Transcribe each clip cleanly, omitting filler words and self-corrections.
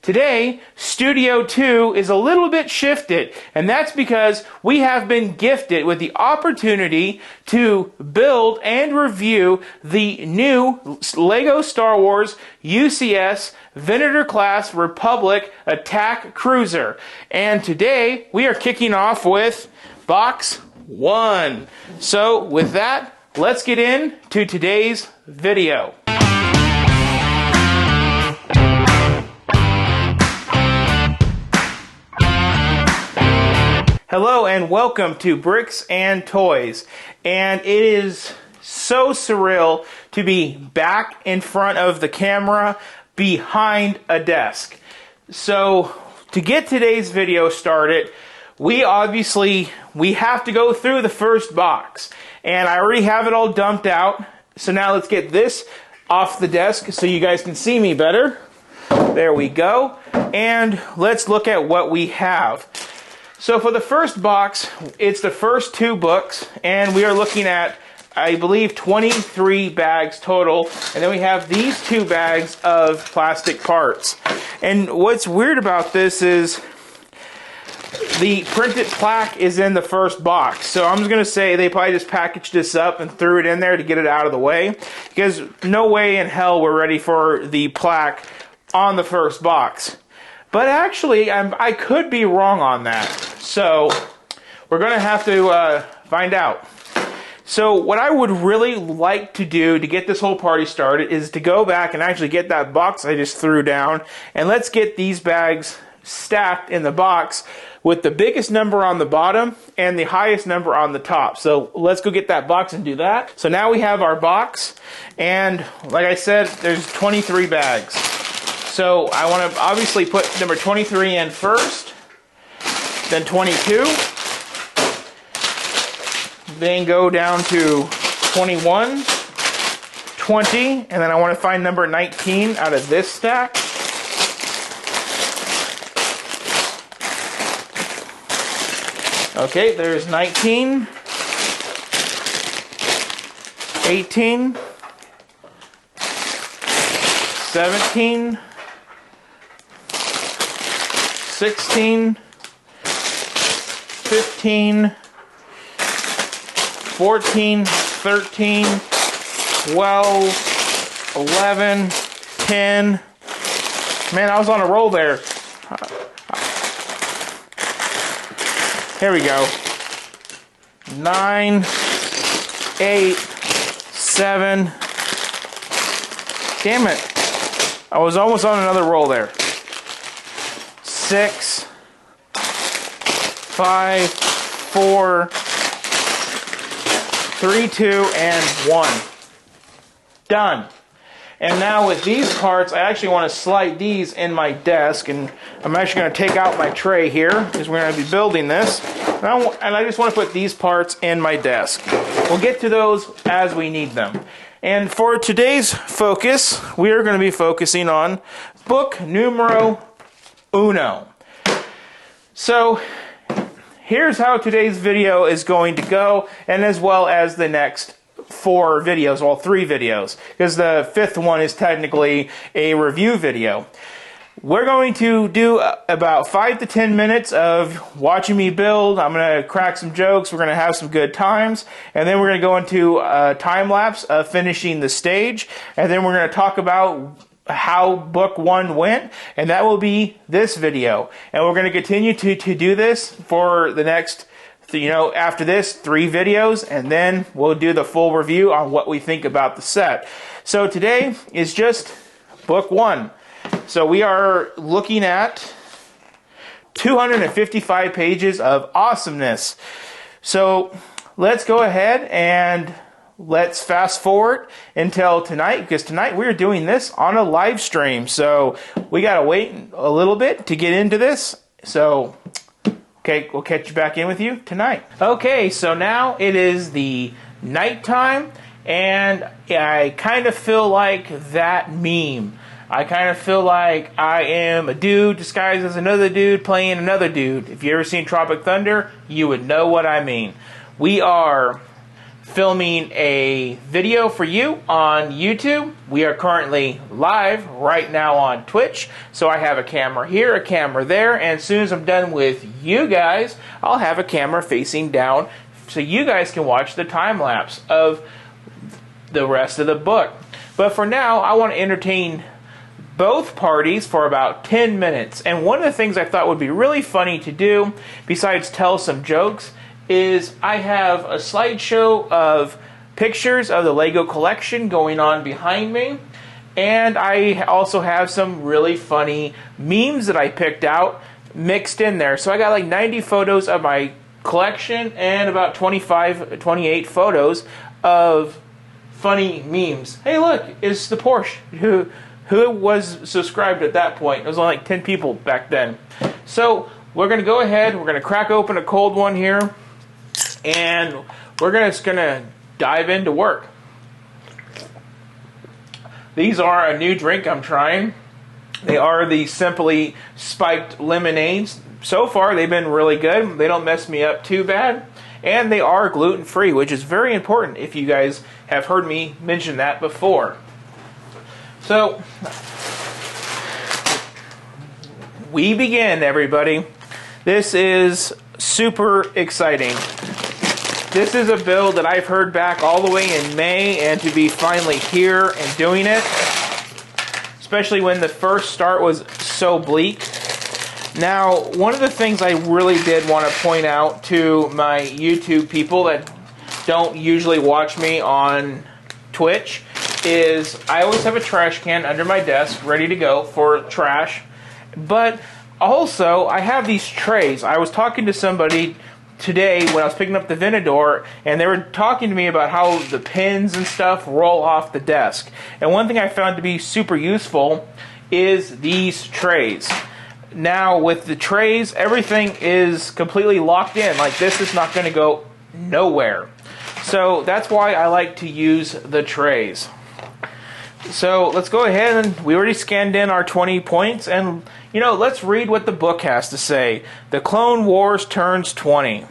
Today, Studio 2 is a little bit shifted, and that's because we have been gifted with the opportunity to build and review the new LEGO Star Wars UCS Venator class Republic Attack Cruiser. And today, we are kicking off with Box 1. So, with that, let's get into today's video. Hello and welcome to Bricks and Toys, and it is so surreal to be back in front of the camera behind a desk. So to get today's video started, we have to go through the first box, and I already have it all dumped out. So now let's get this off the desk so you guys can see me better. There we go, and let's look at what we have. So for the first box, it's the first two books, and we are looking at, I believe, 23 bags total, and then we have these two bags of plastic parts. And what's weird about this is the printed plaque is in the first box, so I'm just going to say they probably just packaged this up and threw it in there to get it out of the way, because no way in hell we're ready for the plaque on the first box. But actually, I could be wrong on that. So we're going to have to find out. So what I would really like to do to get this whole party started is to go back and actually get that box I just threw down. And let's get these bags stacked in the box with the biggest number on the bottom and the highest number on the top. So let's go get that box and do that. So now we have our box. And like I said, there's 23 bags. So I want to obviously put number 23 in first, then 22, then go down to 21, 20, and then I want to find number 19 out of this stack. Okay, there's 19, 18, 17, 16, 15, 14, 13, 12, 11, 10. Man, I was on a roll there. Here we go. 9, 8, 7. Damn it. I was almost on another roll there. 6, 5, 4, 3, 2, and 1. Done. And now with these parts, I actually want to slide these in my desk, and I'm actually going to take out my tray here because we're going to be building this. And I just want to put these parts in my desk. We'll get to those as we need them. And for today's focus, we are going to be focusing on book numero uno. So here's how today's video is going to go, and as well as the next 4 videos, well, 3 videos, because the 5th one is technically a review video. We're going to do about 5 to 10 minutes of watching me build. I'm going to crack some jokes. We're going to have some good times. And then we're going to go into a time lapse of finishing the stage. And then we're going to talk about how book 1 went. And that will be this video. And we're going to continue to do this for the next, after this, 3 videos. And then we'll do the full review on what we think about the set. So today is just book 1. So we are looking at 255 pages of awesomeness. So let's go ahead and let's fast forward until tonight, because tonight we're doing this on a live stream. So we got to wait a little bit to get into this. So, okay, we'll catch you back in with you tonight. Okay, so now it is the nighttime, and I kind of feel like that meme. I kind of feel like I am a dude disguised as another dude playing another dude. If you ever seen Tropic Thunder, you would know what I mean. We are filming a video for you on YouTube. We are currently live right now on Twitch. So I have a camera here, a camera there, and as soon as I'm done with you guys, I'll have a camera facing down so you guys can watch the time lapse of the rest of the book. But for now, I want to entertain both parties for about 10 minutes. And one of the things I thought would be really funny to do, besides tell some jokes, is I have a slideshow of pictures of the Lego collection going on behind me. And I also have some really funny memes that I picked out mixed in there. So I got like 90 photos of my collection and about 28 photos of funny memes. Hey, look, it's the Porsche. Who was subscribed at that point? It was only like 10 people back then. So we're going to go ahead. We're going to crack open a cold one here. And we're just going to dive into work. These are a new drink I'm trying. They are the Simply Spiked Lemonades. So far, they've been really good. They don't mess me up too bad. And they are gluten-free, which is very important if you guys have heard me mention that before. So, we begin, everybody. This is super exciting. This is a build that I've heard back all the way in May, and to be finally here and doing it, especially when the first start was so bleak. Now, one of the things I really did want to point out to my YouTube people that don't usually watch me on Twitch is I always have a trash can under my desk ready to go for trash. But also, I have these trays. I was talking to somebody today when I was picking up the Venator, and they were talking to me about how the pins and stuff roll off the desk. And one thing I found to be super useful is these trays. Now, with the trays, everything is completely locked in. Like, this is not going to go nowhere. So that's why I like to use the trays. So let's go ahead, and we already scanned in our 20 points, and let's read what the book has to say. The Clone Wars turns 20.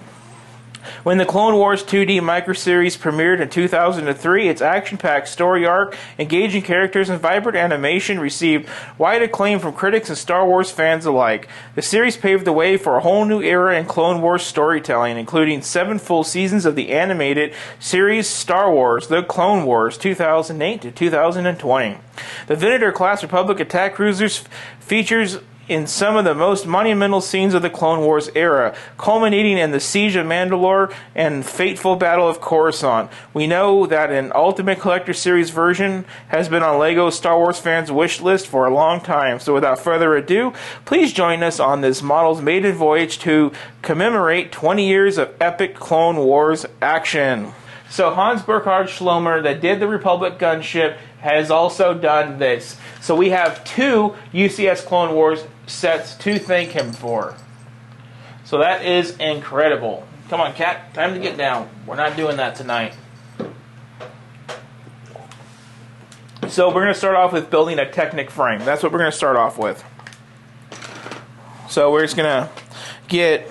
When the Clone Wars 2D microseries premiered in 2003, its action-packed story arc, engaging characters, and vibrant animation received wide acclaim from critics and Star Wars fans alike. The series paved the way for a whole new era in Clone Wars storytelling, including 7 full seasons of the animated series Star Wars: The Clone Wars 2008 to 2020. The Venator-class Republic attack cruisers features in some of the most monumental scenes of the Clone Wars era, culminating in the Siege of Mandalore and fateful Battle of Coruscant. We know that an Ultimate Collector Series version has been on LEGO Star Wars fans' wish list for a long time, so without further ado, please join us on this model's maiden voyage to commemorate 20 years of epic Clone Wars action. So Hans Burkhard Schlomer, that did the Republic gunship, has also done this. So we have 2 UCS Clone Wars sets to thank him for. So that is incredible. Come on, Cat, time to get down. We're not doing that tonight. So we're going to start off with building a TECHNIC frame. That's what we're going to start off with. So we're just going to get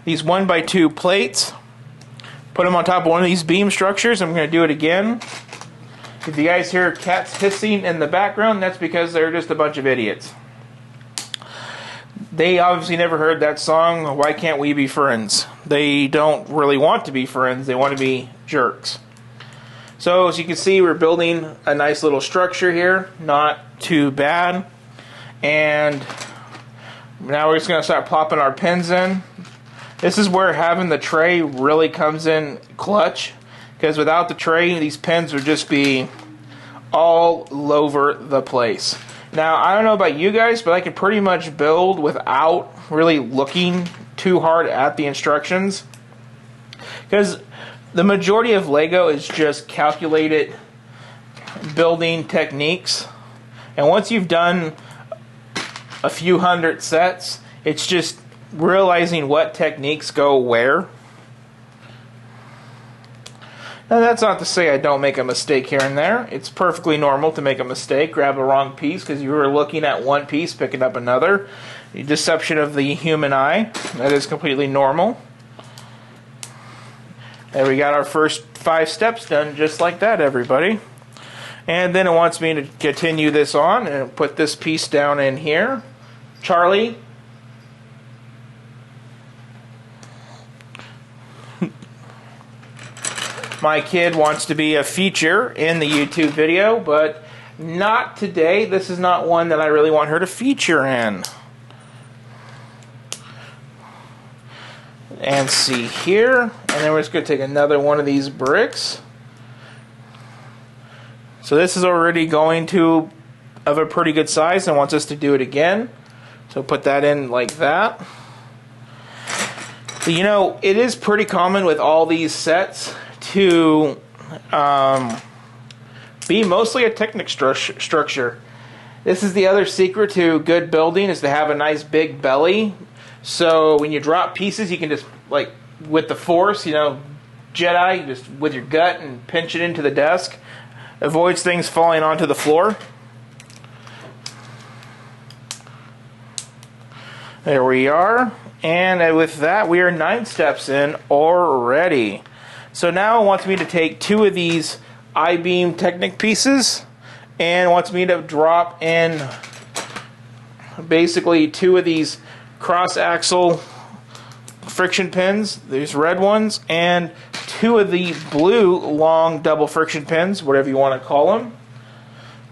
these 1x2 plates, put them on top of one of these beam structures. I'm going to do it again. If you guys hear cats hissing in the background, that's because they're just a bunch of idiots. They obviously never heard that song, Why Can't We Be Friends? They don't really want to be friends. They want to be jerks. So as you can see, we're building a nice little structure here. Not too bad. And now we're just going to start plopping our pins in. This is where having the tray really comes in clutch. Because without the tray, these pins would just be all over the place. Now, I don't know about you guys, but I can pretty much build without really looking too hard at the instructions. Because the majority of LEGO is just calculated building techniques. And once you've done a few hundred sets, it's just realizing what techniques go where. Now, that's not to say I don't make a mistake here and there. It's perfectly normal to make a mistake, grab a wrong piece because you were looking at one piece, picking up another. The deception of the human eye. That is completely normal. There we got our first 5 steps done just like that, everybody. And then it wants me to continue this on and put this piece down in here. Charlie. My kid wants to be a feature in the YouTube video, but not today. This is not one that I really want her to feature in. And see here, and then we're just going to take another one of these bricks. So this is already going to of a pretty good size and wants us to do it again. So put that in like that. But, you know, it is pretty common with all these sets to be mostly a TECHNIC structure. This is the other secret to good building, is to have a nice big belly. So when you drop pieces, you can just, like with the Force, you know, Jedi, just with your gut and pinch it into the desk. Avoids things falling onto the floor. There we are. And with that, we are 9 steps in already. So now it wants me to take 2 of these I-beam TECHNIC pieces and wants me to drop in basically 2 of these cross-axle friction pins, these red ones, and 2 of the blue long double friction pins, whatever you want to call them.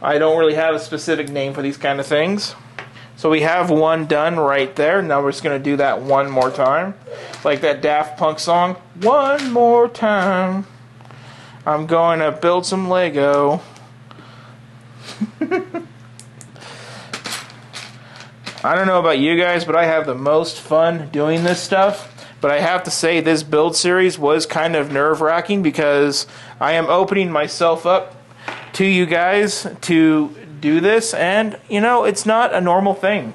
I don't really have a specific name for these kind of things. So we have one done right there. Now we're just going to do that one more time. Like that Daft Punk song, one more time. I'm going to build some Lego. I don't know about you guys, but I have the most fun doing this stuff. But I have to say, this build series was kind of nerve-wracking because I am opening myself up to you guys to do this, and you know, it's not a normal thing.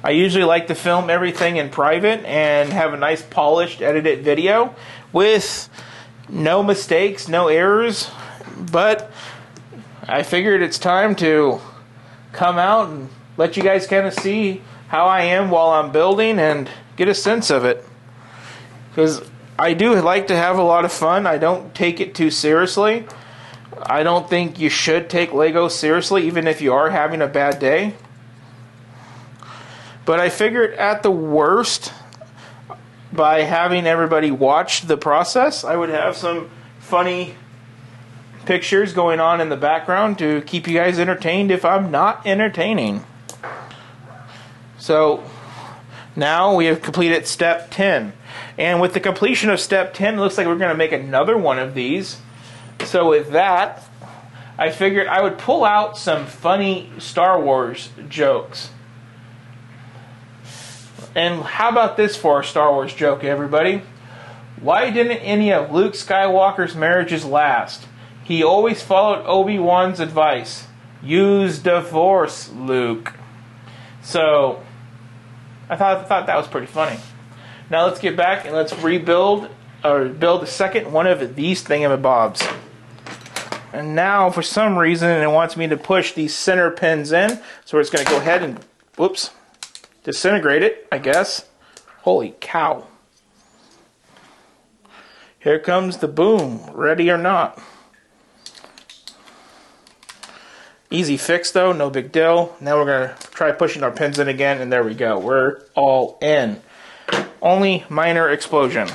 I usually like to film everything in private and have a nice polished edited video with no mistakes, no errors, but I figured it's time to come out and let you guys kind of see how I am while I'm building and get a sense of it, because I do like to have a lot of fun. I don't take it too seriously. I don't think you should take Lego seriously, even if you are having a bad day. But I figured at the worst, by having everybody watch the process, I would have some funny pictures going on in the background to keep you guys entertained if I'm not entertaining. So now we have completed step 10. And with the completion of step 10, it looks like we're going to make another one of these. So with that, I figured I would pull out some funny Star Wars jokes. And how about this for a Star Wars joke, everybody? Why didn't any of Luke Skywalker's marriages last? He always followed Obi-Wan's advice. Use the Force, Luke. So, I thought that was pretty funny. Now let's get back and let's rebuild, or build a second one of these thingamabobs. And now, for some reason, it wants me to push these center pins in. So we're just going to go ahead and, whoops, disintegrate it, I guess. Holy cow. Here comes the boom, ready or not. Easy fix though, no big deal. Now we're going to try pushing our pins in again, and there we go. We're all in. Only minor explosion.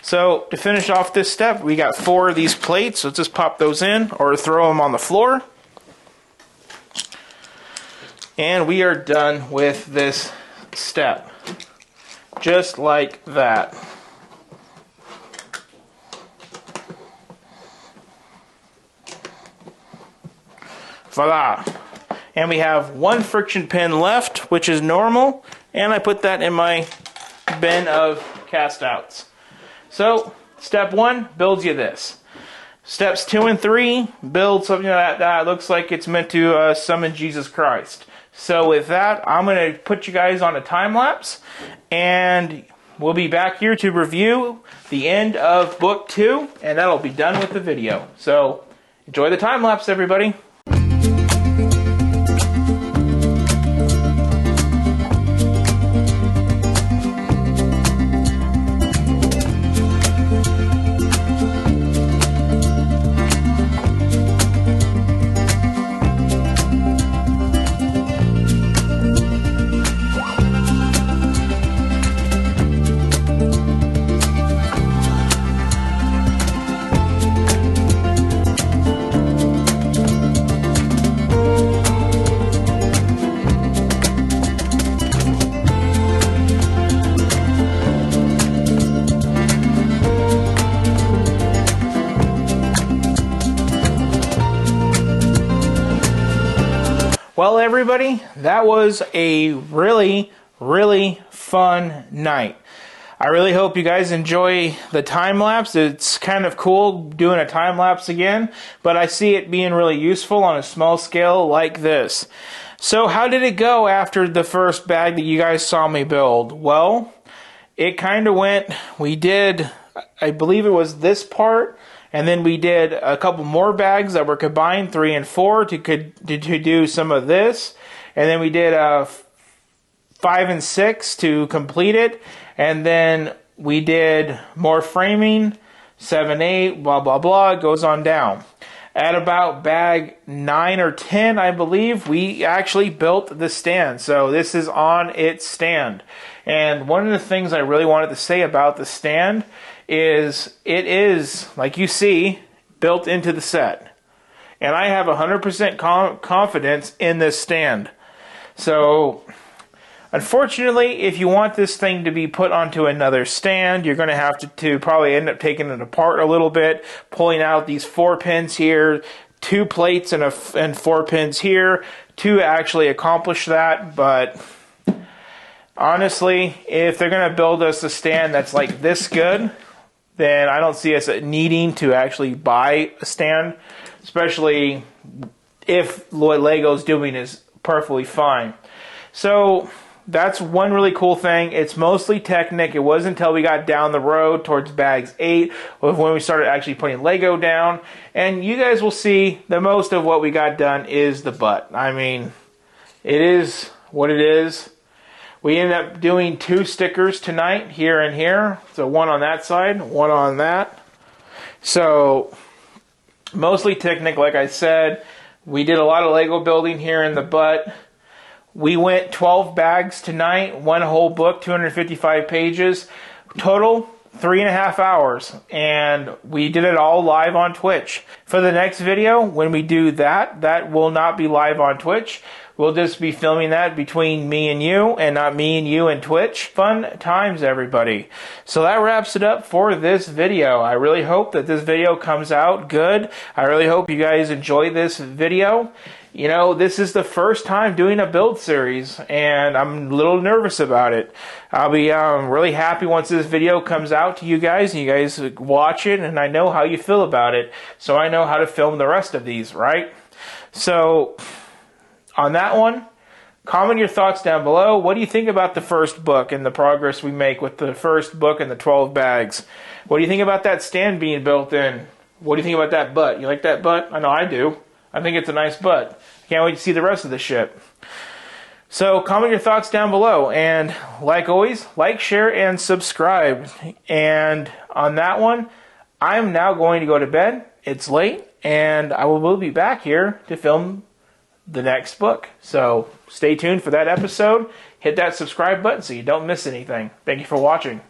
So to finish off this step, we got 4 of these plates. So let's just pop those in or throw them on the floor. And we are done with this step. Just like that. Voila. And we have 1 friction pin left, which is normal. And I put that in my bin of cast outs. So, step 1 builds you this. Steps 2 and 3 build something that looks like it's meant to summon Jesus Christ. So with that, I'm going to put you guys on a time lapse, and we'll be back here to review the end of book 2, and that'll be done with the video. So enjoy the time lapse, everybody. everybody, that was a really, really fun night. I really hope you guys enjoy the time lapse. It's kind of cool doing a time lapse again, but I see it being really useful on a small scale like this. So how did it go after the first bag that you guys saw me build? Well, it kind of went, we did, I believe it was this part, and then we did a couple more bags that were combined, 3 and 4, to do some of this. And then we did 5 and 6 to complete it. And then we did more framing, 7, 8, blah, blah, blah. It goes on down. At about bag 9 or 10, I believe, we actually built the stand. So this is on its stand. And one of the things I really wanted to say about the stand is it is, like you see, built into the set. And I have 100% confidence in this stand. So, unfortunately, if you want this thing to be put onto another stand, you're going to have to probably end up taking it apart a little bit, pulling out these 4 pins here, 2 plates and 4 pins here to actually accomplish that. But honestly, if they're going to build us a stand that's like this good, then I don't see us needing to actually buy a stand, especially if what Lego's doing is perfectly fine. So that's one really cool thing. It's mostly TECHNIC. It wasn't until we got down the road towards bags 8 when we started actually putting Lego down. And you guys will see the most of what we got done is the butt. I mean, it is what it is. We ended up doing 2 stickers tonight, here and here. So one on that side, one on that. So mostly TECHNIC, like I said. We did a lot of Lego building here in the butt. We went 12 bags tonight, 1 whole book, 255 pages. Total, 3.5 hours. And we did it all live on Twitch. For the next video, when we do that, that will not be live on Twitch. We'll just be filming that between me and you, and not me and you and Twitch. Fun times, everybody. So that wraps it up for this video. I really hope that this video comes out good. I really hope you guys enjoy this video. You know, this is the first time doing a build series, and I'm a little nervous about it. I'll be really happy once this video comes out to you guys, and you guys watch it, and I know how you feel about it, so I know how to film the rest of these, right? So, on that one, comment your thoughts down below. What do you think about the first book and the progress we make with the first book and the 12 bags? What do you think about that stand being built in? What do you think about that butt? You like that butt? I know I do. I think it's a nice butt. I can't wait to see the rest of the ship. So comment your thoughts down below. And like always, like, share, and subscribe. And on that one, I'm now going to go to bed. It's late, and I will be back here to film the next book. So stay tuned for that episode. Hit that subscribe button so you don't miss anything. Thank you for watching.